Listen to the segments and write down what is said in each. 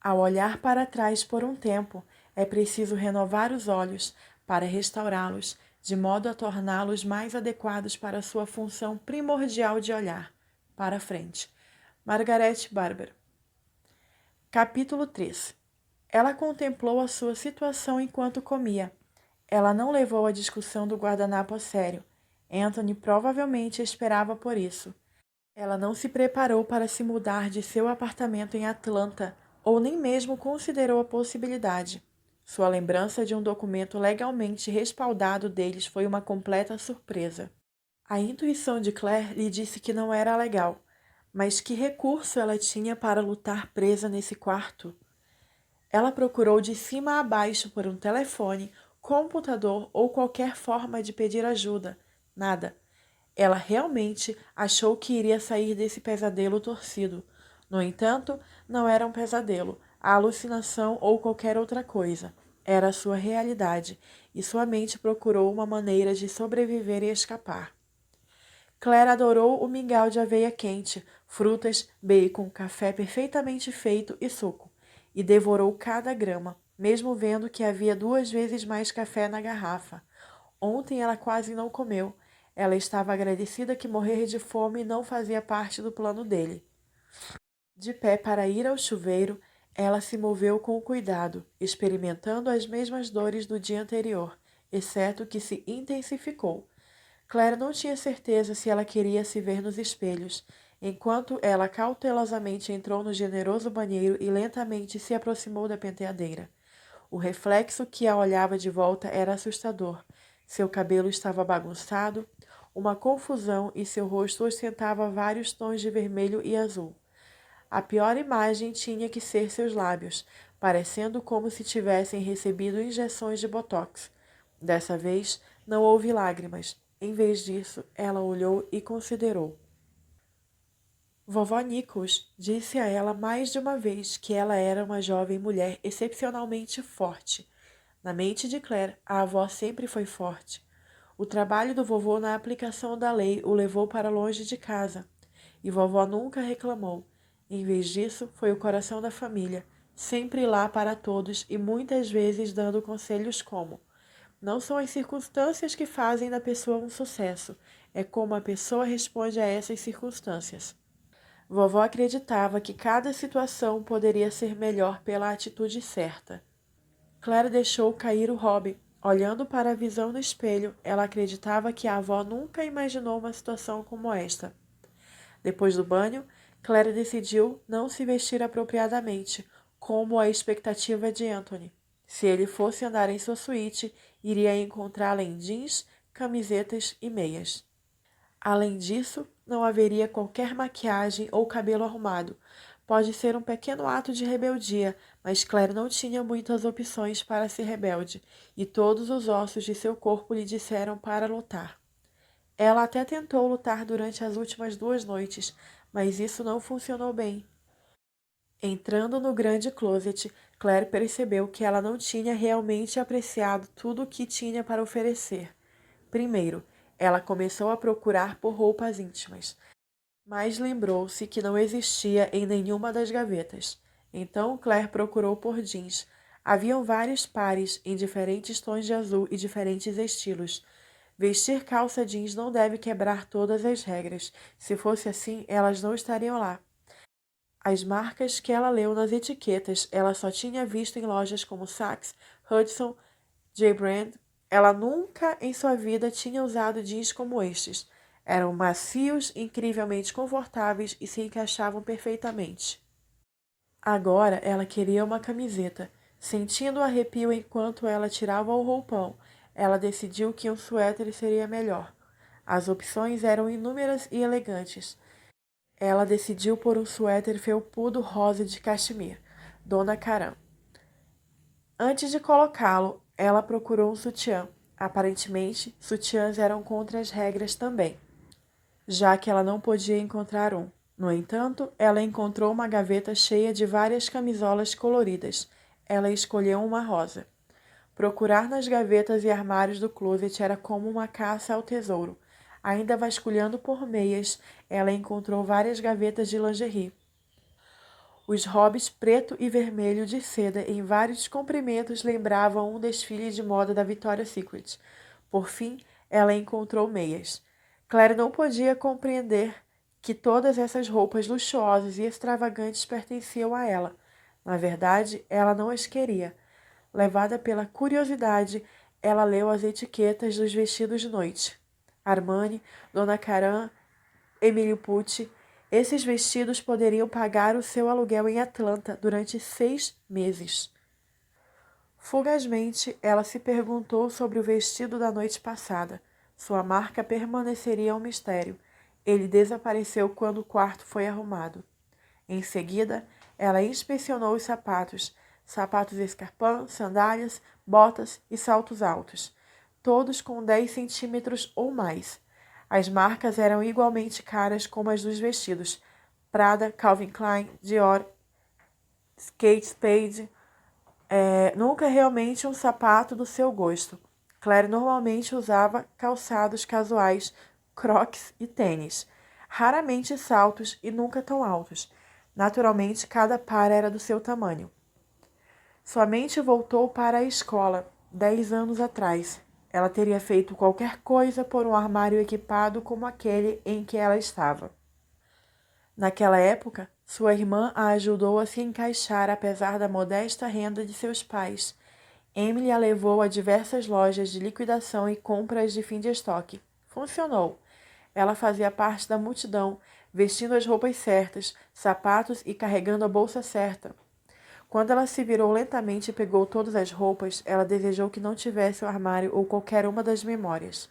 Ao olhar para trás por um tempo, é preciso renovar os olhos para restaurá-los, de modo a torná-los mais adequados para sua função primordial de olhar para frente. Margaret Barber. Capítulo 3. Ela contemplou a sua situação enquanto comia. Ela não levou a discussão do guardanapo a sério. Anthony provavelmente esperava por isso. Ela não se preparou para se mudar de seu apartamento em Atlanta, ou nem mesmo considerou a possibilidade. Sua lembrança de um documento legalmente respaldado deles foi uma completa surpresa. A intuição de Claire lhe disse que não era legal, mas que recurso ela tinha para lutar presa nesse quarto? Ela procurou de cima a baixo por um telefone, computador ou qualquer forma de pedir ajuda. Nada. Ela realmente achou que iria sair desse pesadelo torcido. No entanto, não era um pesadelo, a alucinação ou qualquer outra coisa. Era a sua realidade, e sua mente procurou uma maneira de sobreviver e escapar. Claire adorou o mingau de aveia quente, frutas, bacon, café perfeitamente feito e suco, e devorou cada grama, mesmo vendo que havia 2 vezes mais café na garrafa. Ontem ela quase não comeu. Ela estava agradecida que morrer de fome não fazia parte do plano dele. De pé para ir ao chuveiro, ela se moveu com cuidado, experimentando as mesmas dores do dia anterior, exceto que se intensificou. Claire não tinha certeza se ela queria se ver nos espelhos, enquanto ela cautelosamente entrou no generoso banheiro e lentamente se aproximou da penteadeira. O reflexo que a olhava de volta era assustador. Seu cabelo estava bagunçado, uma confusão, e seu rosto ostentava vários tons de vermelho e azul. A pior imagem tinha que ser seus lábios, parecendo como se tivessem recebido injeções de botox. Dessa vez, não houve lágrimas. Em vez disso, ela olhou e considerou. Vovó Nichols disse a ela mais de uma vez que ela era uma jovem mulher excepcionalmente forte. Na mente de Claire, a avó sempre foi forte. O trabalho do vovô na aplicação da lei o levou para longe de casa, e vovó nunca reclamou. Em vez disso, foi o coração da família, sempre lá para todos e muitas vezes dando conselhos como: não são as circunstâncias que fazem da pessoa um sucesso, é como a pessoa responde a essas circunstâncias. Vovó acreditava que cada situação poderia ser melhor pela atitude certa. Claire deixou cair o hobby. Olhando para a visão no espelho, ela acreditava que a avó nunca imaginou uma situação como esta. Depois do banho, Claire decidiu não se vestir apropriadamente, como a expectativa de Anthony. Se ele fosse andar em sua suíte, iria encontrá-la em jeans, camisetas e meias. Além disso, não haveria qualquer maquiagem ou cabelo arrumado. Pode ser um pequeno ato de rebeldia, mas Claire não tinha muitas opções para ser rebelde, e todos os ossos de seu corpo lhe disseram para lutar. Ela até tentou lutar durante as últimas 2 noites, mas isso não funcionou bem. Entrando no grande closet, Claire percebeu que ela não tinha realmente apreciado tudo o que tinha para oferecer. Primeiro, ela começou a procurar por roupas íntimas, mas lembrou-se que não existia em nenhuma das gavetas. Então Claire procurou por jeans. Haviam vários pares em diferentes tons de azul e diferentes estilos. Vestir calça jeans não deve quebrar todas as regras. Se fosse assim, elas não estariam lá. As marcas que ela leu nas etiquetas, ela só tinha visto em lojas como Saks, Hudson, J-Brand. Ela nunca em sua vida tinha usado jeans como estes. Eram macios, incrivelmente confortáveis e se encaixavam perfeitamente. Agora ela queria uma camiseta. Sentindo o arrepio enquanto ela tirava o roupão, ela decidiu que um suéter seria melhor. As opções eram inúmeras e elegantes. Ela decidiu por um suéter felpudo rosa de cachemir, Dona Karan. Antes de colocá-lo, ela procurou um sutiã. Aparentemente, sutiãs eram contra as regras também, já que ela não podia encontrar um. No entanto, ela encontrou uma gaveta cheia de várias camisolas coloridas. Ela escolheu uma rosa. Procurar nas gavetas e armários do closet era como uma caça ao tesouro. Ainda vasculhando por meias, ela encontrou várias gavetas de lingerie. Os hobbies preto e vermelho de seda em vários comprimentos lembravam um desfile de moda da Victoria's Secret. Por fim, ela encontrou meias. Claire não podia compreender que todas essas roupas luxuosas e extravagantes pertenciam a ela. Na verdade, ela não as queria. Levada pela curiosidade, ela leu as etiquetas dos vestidos de noite. Armani, Donna Karan, Emilio Pucci. Esses vestidos poderiam pagar o seu aluguel em Atlanta durante 6 meses. Fugazmente, ela se perguntou sobre o vestido da noite passada. Sua marca permaneceria um mistério. Ele desapareceu quando o quarto foi arrumado. Em seguida, ela inspecionou os sapatos escarpins, sandálias, botas e saltos altos, todos com 10 centímetros ou mais. As marcas eram igualmente caras como as dos vestidos: Prada, Calvin Klein, Dior, Kate Spade. Nunca realmente um sapato do seu gosto. Claire normalmente usava calçados casuais, crocs e tênis, raramente saltos e nunca tão altos. Naturalmente, cada par era do seu tamanho. Sua mente voltou para a escola, 10 anos atrás. Ela teria feito qualquer coisa por um armário equipado como aquele em que ela estava. Naquela época, sua irmã a ajudou a se encaixar apesar da modesta renda de seus pais. Emily a levou a diversas lojas de liquidação e compras de fim de estoque. Funcionou. Ela fazia parte da multidão, vestindo as roupas certas, sapatos e carregando a bolsa certa. Quando ela se virou lentamente e pegou todas as roupas, ela desejou que não tivesse o armário ou qualquer uma das memórias.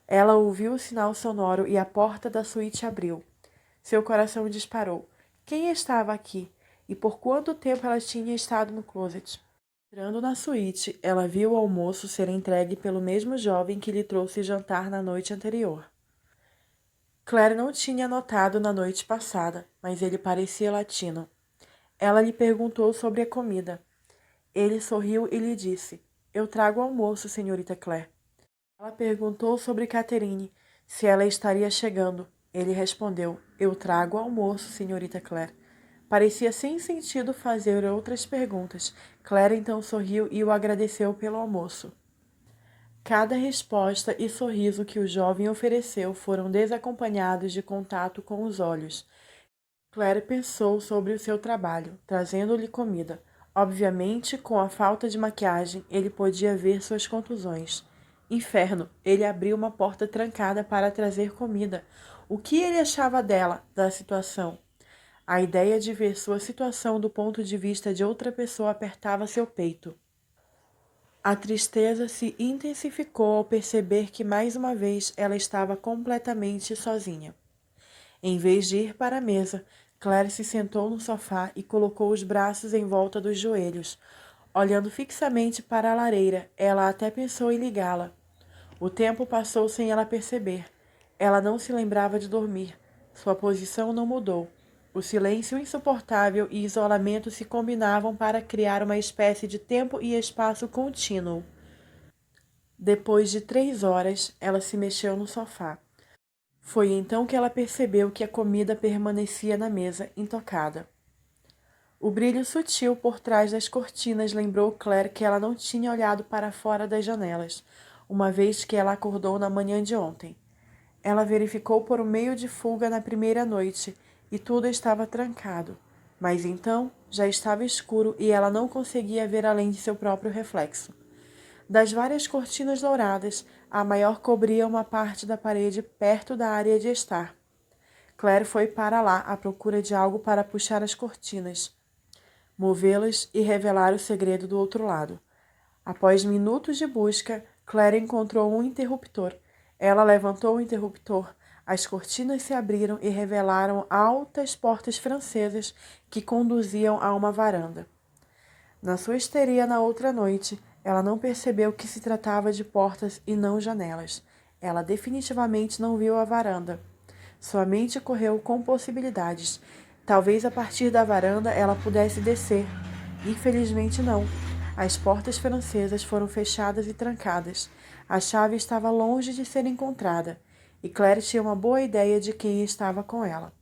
Ela ouviu o sinal sonoro e a porta da suíte abriu. Seu coração disparou. Quem estava aqui? E por quanto tempo ela tinha estado no closet? Entrando na suíte, ela viu o almoço ser entregue pelo mesmo jovem que lhe trouxe jantar na noite anterior. Claire não tinha notado na noite passada, mas ele parecia latino. Ela lhe perguntou sobre a comida. Ele sorriu e lhe disse: Eu trago almoço, senhorita Claire. Ela perguntou sobre Catherine, se ela estaria chegando. Ele respondeu: Eu trago almoço, senhorita Claire. Parecia sem sentido fazer outras perguntas. Claire então sorriu e o agradeceu pelo almoço. Cada resposta e sorriso que o jovem ofereceu foram desacompanhados de contato com os olhos. Claire pensou sobre o seu trabalho, trazendo-lhe comida. Obviamente, com a falta de maquiagem, ele podia ver suas contusões. Inferno! Ele abriu uma porta trancada para trazer comida. O que ele achava dela, da situação? A ideia de ver sua situação do ponto de vista de outra pessoa apertava seu peito. A tristeza se intensificou ao perceber que mais uma vez ela estava completamente sozinha. Em vez de ir para a mesa, Claire se sentou no sofá e colocou os braços em volta dos joelhos. Olhando fixamente para a lareira, ela até pensou em ligá-la. O tempo passou sem ela perceber. Ela não se lembrava de dormir. Sua posição não mudou. O silêncio insuportável e isolamento se combinavam para criar uma espécie de tempo e espaço contínuo. Depois de 3 horas, ela se mexeu no sofá. Foi então que ela percebeu que a comida permanecia na mesa, intocada. O brilho sutil por trás das cortinas lembrou Claire que ela não tinha olhado para fora das janelas, uma vez que ela acordou na manhã de ontem. Ela verificou por um meio de fuga na primeira noite, e tudo estava trancado. Mas então já estava escuro e ela não conseguia ver além de seu próprio reflexo. Das várias cortinas douradas, a maior cobria uma parte da parede perto da área de estar. Claire foi para lá à procura de algo para puxar as cortinas, movê-las e revelar o segredo do outro lado. Após minutos de busca, Claire encontrou um interruptor. Ela levantou o interruptor. As cortinas se abriram e revelaram altas portas francesas que conduziam a uma varanda. Na sua histeria na outra noite, ela não percebeu que se tratava de portas e não janelas. Ela definitivamente não viu a varanda. Sua mente correu com possibilidades. Talvez a partir da varanda ela pudesse descer. Infelizmente não. As portas francesas foram fechadas e trancadas. A chave estava longe de ser encontrada, e Claire tinha uma boa ideia de quem estava com ela.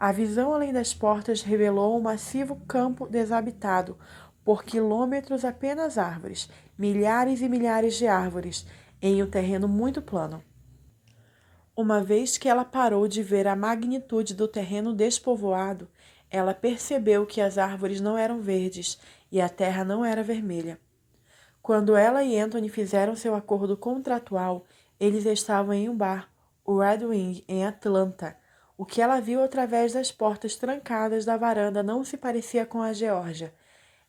A visão além das portas revelou um massivo campo desabitado, por quilômetros apenas árvores, milhares e milhares de árvores, em um terreno muito plano. Uma vez que ela parou de ver a magnitude do terreno despovoado, ela percebeu que as árvores não eram verdes e a terra não era vermelha. Quando ela e Anthony fizeram seu acordo contratual, eles estavam em um bar, o Red Wing, em Atlanta. O que ela viu através das portas trancadas da varanda não se parecia com a Geórgia.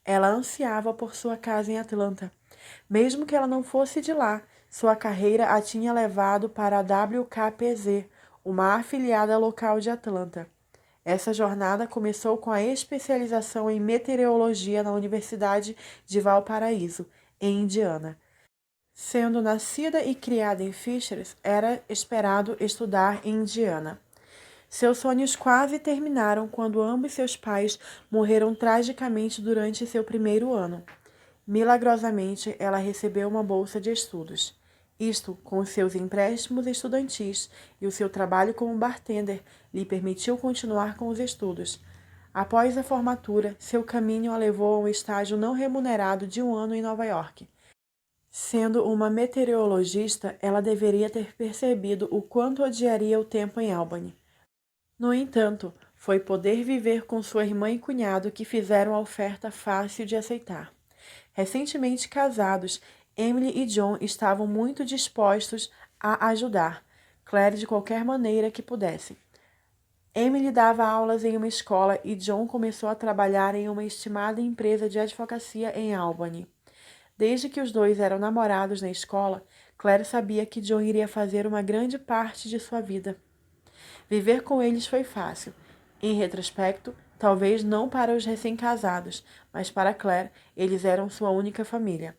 Ela ansiava por sua casa em Atlanta. Mesmo que ela não fosse de lá, sua carreira a tinha levado para a WKPZ, uma afiliada local de Atlanta. Essa jornada começou com a especialização em meteorologia na Universidade de Valparaíso, em Indiana. Sendo nascida e criada em Fishers, era esperado estudar em Indiana. Seus sonhos quase terminaram quando ambos seus pais morreram tragicamente durante seu primeiro ano. Milagrosamente, ela recebeu uma bolsa de estudos. Isto, com seus empréstimos estudantis e o seu trabalho como bartender, lhe permitiu continuar com os estudos. Após a formatura, seu caminho a levou a um estágio não remunerado de um ano em Nova York. Sendo uma meteorologista, ela deveria ter percebido o quanto odiaria o tempo em Albany. No entanto, foi poder viver com sua irmã e cunhado que fizeram a oferta fácil de aceitar. Recentemente casados, Emily e John estavam muito dispostos a ajudar Claire de qualquer maneira que pudesse. Emily dava aulas em uma escola e John começou a trabalhar em uma estimada empresa de advocacia em Albany. Desde que os dois eram namorados na escola, Claire sabia que John iria fazer uma grande parte de sua vida. Viver com eles foi fácil. Em retrospecto, talvez não para os recém-casados, mas para Claire, eles eram sua única família.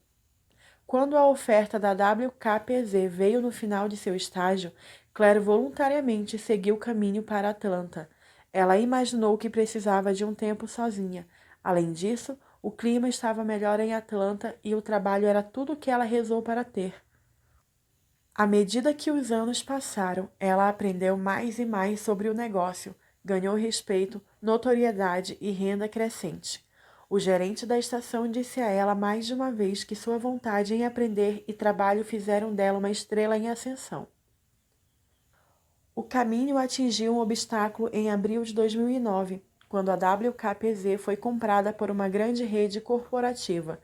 Quando a oferta da WKPZ veio no final de seu estágio, Claire voluntariamente seguiu o caminho para Atlanta. Ela imaginou que precisava de um tempo sozinha. Além disso, o clima estava melhor em Atlanta e o trabalho era tudo o que ela rezou para ter. À medida que os anos passaram, ela aprendeu mais e mais sobre o negócio, ganhou respeito, notoriedade e renda crescente. O gerente da estação disse a ela mais de uma vez que sua vontade em aprender e trabalho fizeram dela uma estrela em ascensão. O caminho atingiu um obstáculo em abril de 2009, quando a WKPZ foi comprada por uma grande rede corporativa.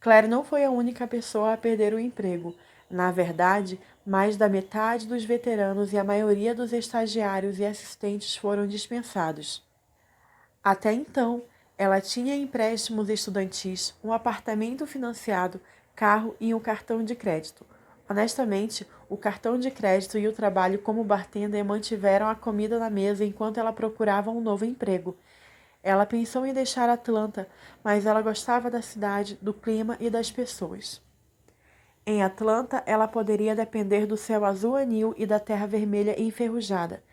Claire não foi a única pessoa a perder o emprego. Na verdade, mais da metade dos veteranos e a maioria dos estagiários e assistentes foram dispensados. Até então, ela tinha empréstimos estudantis, um apartamento financiado, carro e um cartão de crédito. Honestamente, o cartão de crédito e o trabalho como bartender mantiveram a comida na mesa enquanto ela procurava um novo emprego. Ela pensou em deixar Atlanta, mas ela gostava da cidade, do clima e das pessoas. Em Atlanta, ela poderia depender do céu azul anil e da terra vermelha enferrujada.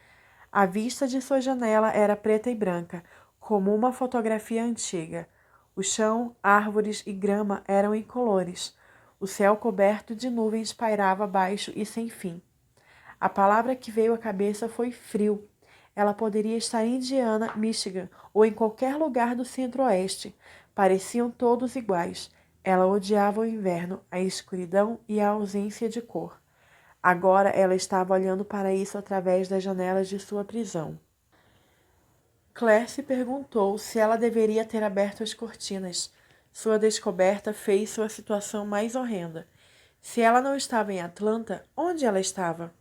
A vista de sua janela era preta e branca, como uma fotografia antiga. O chão, árvores e grama eram incolores. O céu coberto de nuvens pairava baixo e sem fim. A palavra que veio à cabeça foi frio. Ela poderia estar em Indiana, Michigan ou em qualquer lugar do centro-oeste. Pareciam todos iguais. Ela odiava o inverno, a escuridão e a ausência de cor. Agora ela estava olhando para isso através das janelas de sua prisão. Claire se perguntou se ela deveria ter aberto as cortinas. Sua descoberta fez sua situação mais horrenda. Se ela não estava em Atlanta, onde ela estava?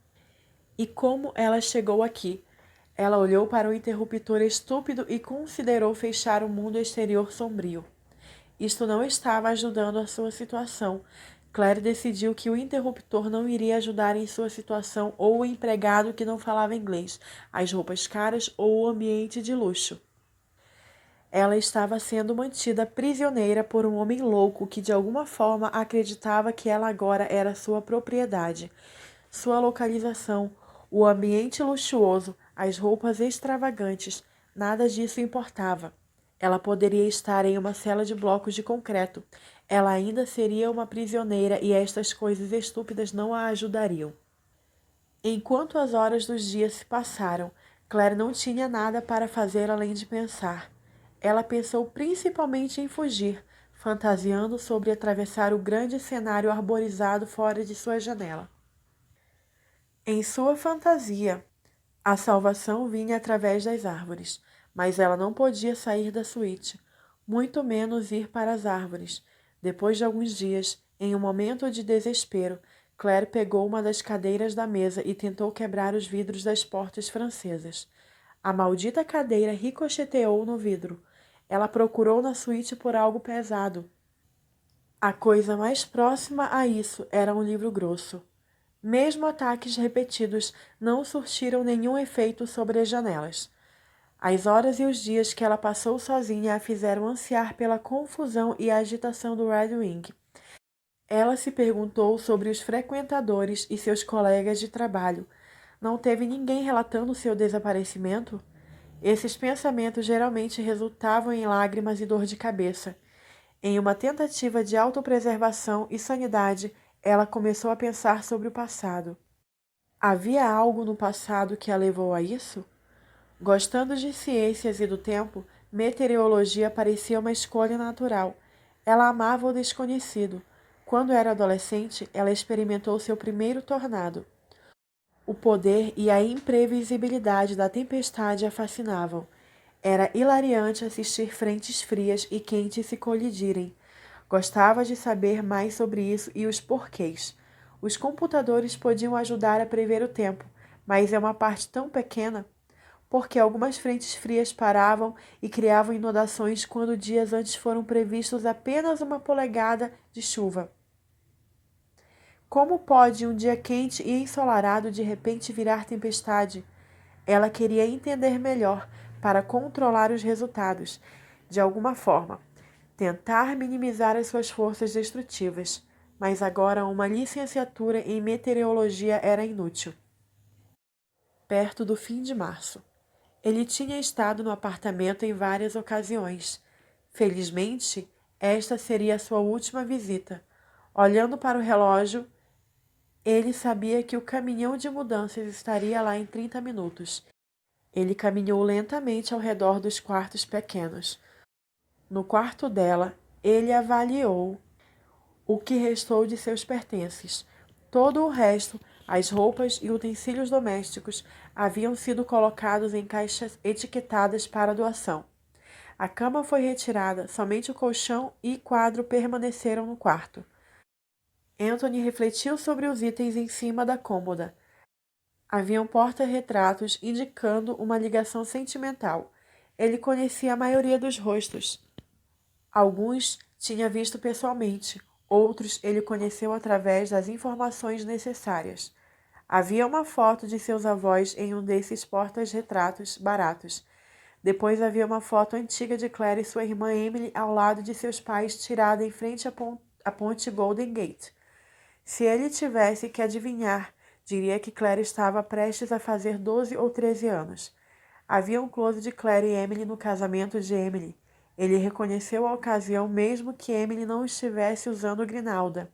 E como ela chegou aqui? Ela olhou para o interruptor estúpido e considerou fechar o mundo exterior sombrio. Isto não estava ajudando a sua situação. Claire decidiu que o interruptor não iria ajudar em sua situação ou o empregado que não falava inglês, as roupas caras ou o ambiente de luxo. Ela estava sendo mantida prisioneira por um homem louco que de alguma forma acreditava que ela agora era sua propriedade. Sua localização, o ambiente luxuoso, as roupas extravagantes, nada disso importava. Ela poderia estar em uma cela de blocos de concreto. Ela ainda seria uma prisioneira e estas coisas estúpidas não a ajudariam. Enquanto as horas dos dias se passaram, Claire não tinha nada para fazer além de pensar. Ela pensou principalmente em fugir, fantasiando sobre atravessar o grande cenário arborizado fora de sua janela. Em sua fantasia, a salvação vinha através das árvores, mas ela não podia sair da suíte, muito menos ir para as árvores. Depois de alguns dias, em um momento de desespero, Claire pegou uma das cadeiras da mesa e tentou quebrar os vidros das portas francesas. A maldita cadeira ricocheteou no vidro. Ela procurou na suíte por algo pesado. A coisa mais próxima a isso era um livro grosso. Mesmo ataques repetidos não surtiram nenhum efeito sobre as janelas. As horas e os dias que ela passou sozinha a fizeram ansiar pela confusão e a agitação do Red Wing. Ela se perguntou sobre os frequentadores e seus colegas de trabalho. Não teve ninguém relatando seu desaparecimento? Esses pensamentos geralmente resultavam em lágrimas e dor de cabeça. Em uma tentativa de autopreservação e sanidade, ela começou a pensar sobre o passado. Havia algo no passado que a levou a isso? Gostando de ciências e do tempo, meteorologia parecia uma escolha natural. Ela amava o desconhecido. Quando era adolescente, ela experimentou seu primeiro tornado. O poder e a imprevisibilidade da tempestade a fascinavam. Era hilariante assistir frentes frias e quentes se colidirem. Gostava de saber mais sobre isso e os porquês. Os computadores podiam ajudar a prever o tempo, mas é uma parte tão pequena. Porque algumas frentes frias paravam e criavam inundações quando dias antes foram previstos apenas 1 polegada de chuva. Como pode um dia quente e ensolarado de repente virar tempestade? Ela queria entender melhor para controlar os resultados, de alguma forma, tentar minimizar as suas forças destrutivas, mas agora uma licenciatura em meteorologia era inútil. Perto do fim de março. Ele tinha estado no apartamento em várias ocasiões. Felizmente, esta seria a sua última visita. Olhando para o relógio, ele sabia que o caminhão de mudanças estaria lá em 30 minutos. Ele caminhou lentamente ao redor dos quartos pequenos. No quarto dela, ele avaliou o que restou de seus pertences. Todo o resto, as roupas e utensílios domésticos, haviam sido colocados em caixas etiquetadas para doação. A cama foi retirada, somente o colchão e quadro permaneceram no quarto. Anthony refletiu sobre os itens em cima da cômoda. Haviam porta-retratos indicando uma ligação sentimental. Ele conhecia a maioria dos rostos. Alguns tinha visto pessoalmente, outros ele conheceu através das informações necessárias. Havia uma foto de seus avós em um desses porta-retratos baratos. Depois havia uma foto antiga de Claire e sua irmã Emily ao lado de seus pais, tirada em frente à ponte Golden Gate. Se ele tivesse que adivinhar, diria que Claire estava prestes a fazer 12 ou 13 anos. Havia um close de Claire e Emily no casamento de Emily. Ele reconheceu a ocasião mesmo que Emily não estivesse usando grinalda.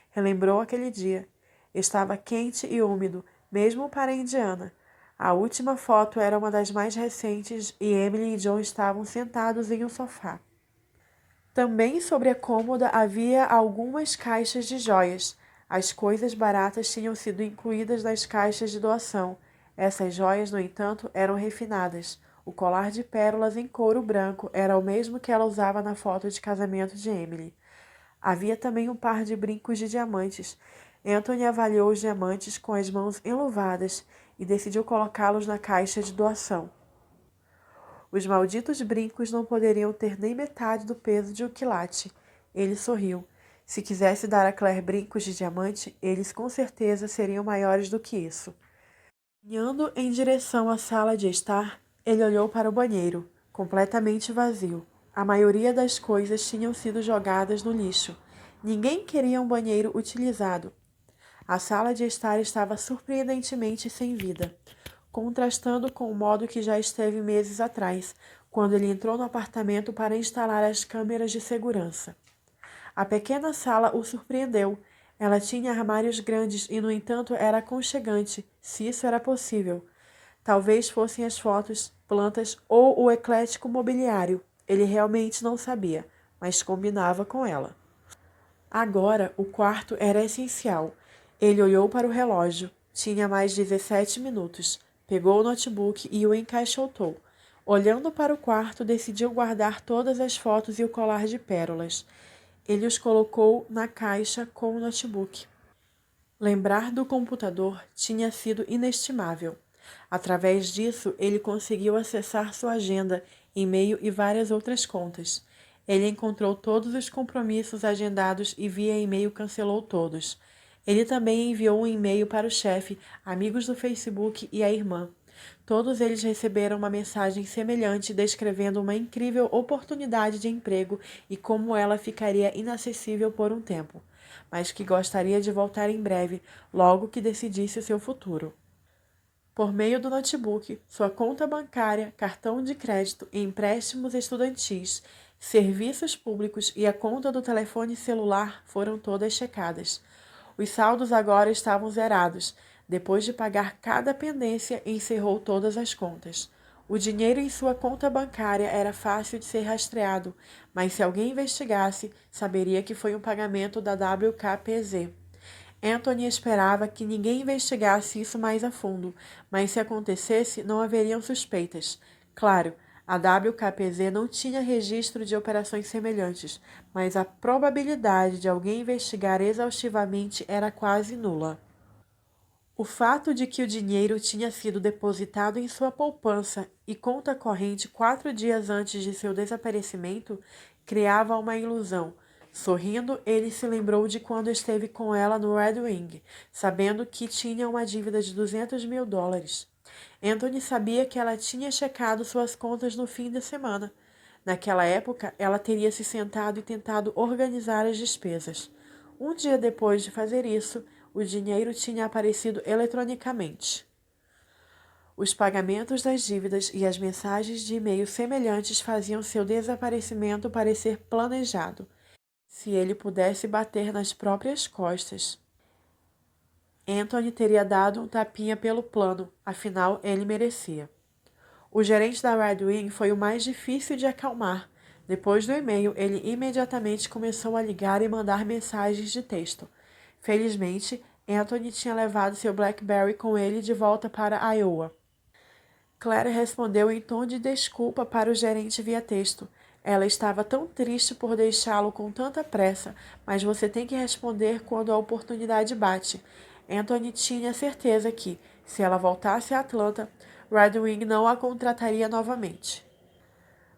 Relembrou aquele dia. Estava quente e úmido, mesmo para Indiana. A última foto era uma das mais recentes e Emily e John estavam sentados em um sofá. Também sobre a cômoda havia algumas caixas de joias. As coisas baratas tinham sido incluídas nas caixas de doação. Essas joias, no entanto, eram refinadas. O colar de pérolas em couro branco era o mesmo que ela usava na foto de casamento de Emily. Havia também um par de brincos de diamantes. Anthony avaliou os diamantes com as mãos enluvadas e decidiu colocá-los na caixa de doação. Os malditos brincos não poderiam ter nem metade do peso de um quilate. Ele sorriu. Se quisesse dar a Claire brincos de diamante, eles com certeza seriam maiores do que isso. Caminhando em direção à sala de estar, ele olhou para o banheiro, completamente vazio. A maioria das coisas tinham sido jogadas no lixo. Ninguém queria um banheiro utilizado. A sala de estar estava surpreendentemente sem vida, contrastando com o modo que já esteve meses atrás, quando ele entrou no apartamento para instalar as câmeras de segurança. A pequena sala o surpreendeu. Ela tinha armários grandes e, no entanto, era aconchegante, se isso era possível. Talvez fossem as fotos, plantas ou o eclético mobiliário. Ele realmente não sabia, mas combinava com ela. Agora, o quarto era essencial. Ele olhou para o relógio. Tinha mais 17 minutos. Pegou o notebook e o encaixotou. Olhando para o quarto, decidiu guardar todas as fotos e o colar de pérolas. Ele os colocou na caixa com o notebook. Lembrar do computador tinha sido inestimável. Através disso, ele conseguiu acessar sua agenda, e-mail e várias outras contas. Ele encontrou todos os compromissos agendados e via e-mail cancelou todos. Ele também enviou um e-mail para o chefe, amigos do Facebook e a irmã. Todos eles receberam uma mensagem semelhante descrevendo uma incrível oportunidade de emprego e como ela ficaria inacessível por um tempo, mas que gostaria de voltar em breve, logo que decidisse o seu futuro. Por meio do notebook, sua conta bancária, cartão de crédito e empréstimos estudantis, serviços públicos e a conta do telefone celular foram todas checadas. Os saldos agora estavam zerados. Depois de pagar cada pendência, encerrou todas as contas. O dinheiro em sua conta bancária era fácil de ser rastreado, mas se alguém investigasse, saberia que foi um pagamento da WKPZ. Anthony esperava que ninguém investigasse isso mais a fundo, mas se acontecesse, não haveriam suspeitas. Claro, a WKPZ não tinha registro de operações semelhantes, mas a probabilidade de alguém investigar exaustivamente era quase nula. O fato de que o dinheiro tinha sido depositado em sua poupança e conta corrente 4 dias antes de seu desaparecimento criava uma ilusão. Sorrindo, ele se lembrou de quando esteve com ela no Red Wing, sabendo que tinha uma dívida de $200.000. Anthony sabia que ela tinha checado suas contas no fim de semana. Naquela época, ela teria se sentado e tentado organizar as despesas. Um dia depois de fazer isso, o dinheiro tinha aparecido eletronicamente. Os pagamentos das dívidas e as mensagens de e-mail semelhantes faziam seu desaparecimento parecer planejado. Se ele pudesse bater nas próprias costas. Anthony teria dado um tapinha pelo plano, afinal ele merecia. O gerente da Red Wing foi o mais difícil de acalmar. Depois do e-mail, ele imediatamente começou a ligar e mandar mensagens de texto. Felizmente, Anthony tinha levado seu BlackBerry com ele de volta para Iowa. Claire respondeu em tom de desculpa para o gerente via texto. Ela estava tão triste por deixá-lo com tanta pressa, mas você tem que responder quando a oportunidade bate. Anthony tinha certeza que, se ela voltasse a Atlanta, Red Wing não a contrataria novamente.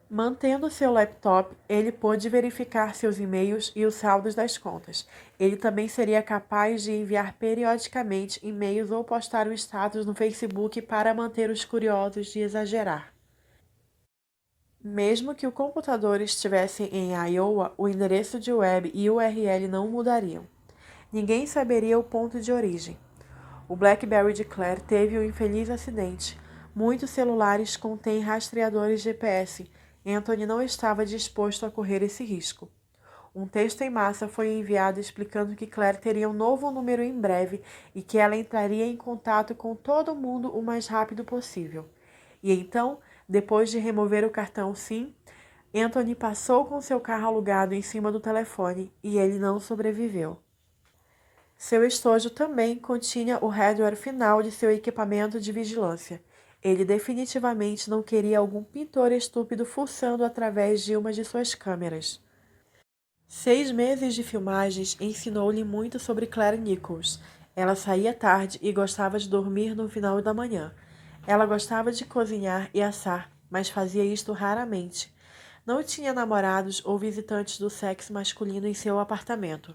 Mantendo seu laptop, ele pôde verificar seus e-mails e os saldos das contas. Ele também seria capaz de enviar periodicamente e-mails ou postar um status no Facebook para manter os curiosos de exagerar. Mesmo que o computador estivesse em Iowa, o endereço de web e URL não mudariam. Ninguém saberia o ponto de origem. O BlackBerry de Claire teve um infeliz acidente. Muitos celulares contêm rastreadores GPS. Anthony não estava disposto a correr esse risco. Um texto em massa foi enviado explicando que Claire teria um novo número em breve e que ela entraria em contato com todo mundo o mais rápido possível. E então, depois de remover o cartão SIM, Anthony passou com seu carro alugado em cima do telefone e ele não sobreviveu. Seu estojo também continha o hardware final de seu equipamento de vigilância. Ele definitivamente não queria algum pintor estúpido fuçando através de uma de suas câmeras. 6 meses de filmagens ensinou-lhe muito sobre Claire Nichols. Ela saía tarde e gostava de dormir no final da manhã. Ela gostava de cozinhar e assar, mas fazia isto raramente. Não tinha namorados ou visitantes do sexo masculino em seu apartamento,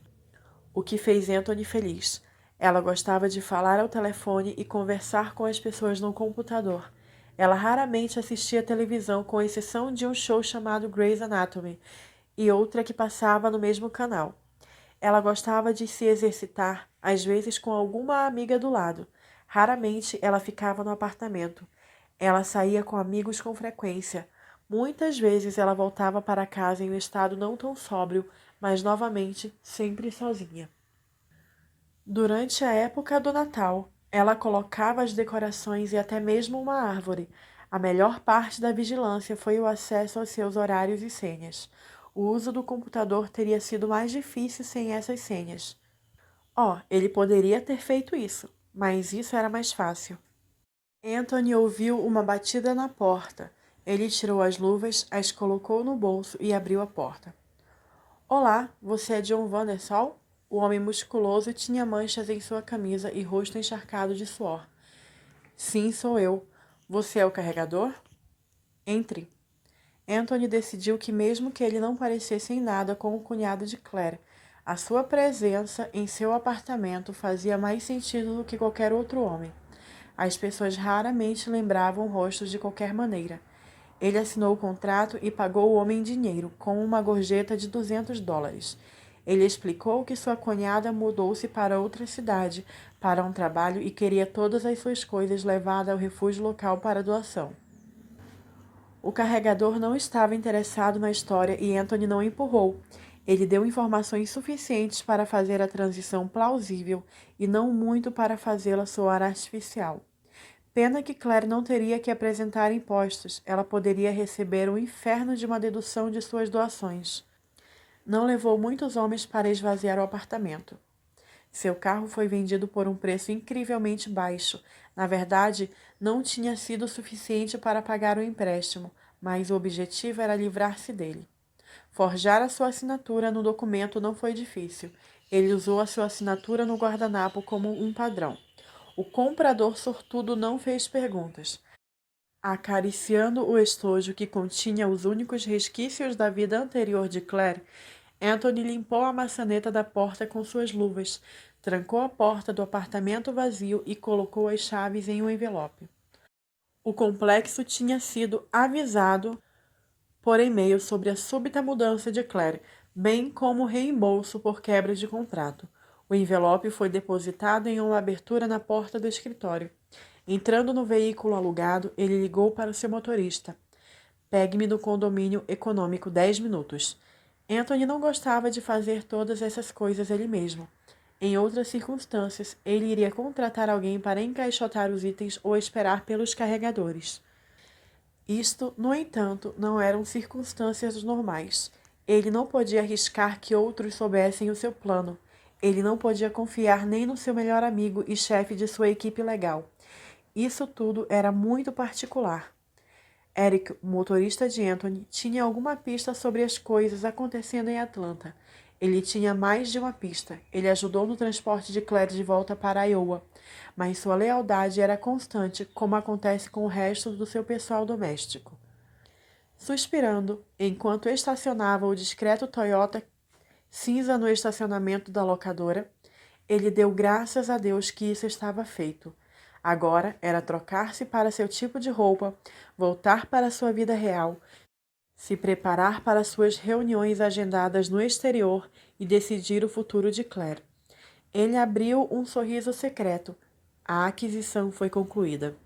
o que fez Anthony feliz. Ela gostava de falar ao telefone e conversar com as pessoas no computador. Ela raramente assistia televisão, com exceção de um show chamado Grey's Anatomy e outra que passava no mesmo canal. Ela gostava de se exercitar, às vezes com alguma amiga do lado. Raramente ela ficava no apartamento. Ela saía com amigos com frequência. Muitas vezes ela voltava para casa em um estado não tão sóbrio, mas novamente sempre sozinha. Durante a época do Natal, Ela colocava as decorações e até mesmo uma árvore. A melhor parte da vigilância foi o acesso aos seus horários e senhas. O uso do computador teria sido mais difícil sem essas senhas. Ele poderia ter feito isso, mas isso era mais fácil. Anthony ouviu uma batida na porta. Ele tirou as luvas, as colocou no bolso e abriu a porta. Olá, você é John Vandersall? O homem musculoso tinha manchas em sua camisa e rosto encharcado de suor. Sim, sou eu. Você é o carregador? Entre. Anthony decidiu que, mesmo que ele não parecesse em nada com o cunhado de Claire, a sua presença em seu apartamento fazia mais sentido do que qualquer outro homem. As pessoas raramente lembravam rostos de qualquer maneira. Ele assinou o contrato e pagou o homem em dinheiro, com uma gorjeta de $200. Ele explicou que sua cunhada mudou-se para outra cidade, para um trabalho e queria todas as suas coisas levadas ao refúgio local para doação. O carregador não estava interessado na história e Anthony não empurrou. Ele deu informações suficientes para fazer a transição plausível e não muito para fazê-la soar artificial. Pena que Claire não teria que apresentar impostos. Ela poderia receber o inferno de uma dedução de suas doações. Não levou muitos homens para esvaziar o apartamento. Seu carro foi vendido por um preço incrivelmente baixo. Na verdade, não tinha sido suficiente para pagar o empréstimo, mas o objetivo era livrar-se dele. Forjar a sua assinatura no documento não foi difícil. Ele usou a sua assinatura no guardanapo como um padrão. O comprador sortudo não fez perguntas. Acariciando o estojo que continha os únicos resquícios da vida anterior de Claire, Anthony limpou a maçaneta da porta com suas luvas, trancou a porta do apartamento vazio e colocou as chaves em um envelope. O complexo tinha sido avisado por e-mail sobre a súbita mudança de Claire, bem como reembolso por quebra de contrato. O envelope foi depositado em uma abertura na porta do escritório. Entrando no veículo alugado, ele ligou para o seu motorista. Pegue-me no condomínio econômico 10 minutos. Anthony não gostava de fazer todas essas coisas ele mesmo. Em outras circunstâncias, ele iria contratar alguém para encaixotar os itens ou esperar pelos carregadores. Isto, no entanto, não eram circunstâncias normais. Ele não podia arriscar que outros soubessem o seu plano. Ele não podia confiar nem no seu melhor amigo e chefe de sua equipe legal. Isso tudo era muito particular. Eric, o motorista de Anthony, tinha alguma pista sobre as coisas acontecendo em Atlanta. Ele tinha mais de uma pista. Ele ajudou no transporte de Claire de volta para Iowa, mas sua lealdade era constante, como acontece com o resto do seu pessoal doméstico. Suspirando, enquanto estacionava o discreto Toyota cinza no estacionamento da locadora, ele deu graças a Deus que isso estava feito. Agora era trocar-se para seu tipo de roupa, voltar para sua vida real, se preparar para suas reuniões agendadas no exterior e decidir o futuro de Claire. Ele abriu um sorriso secreto. A aquisição foi concluída.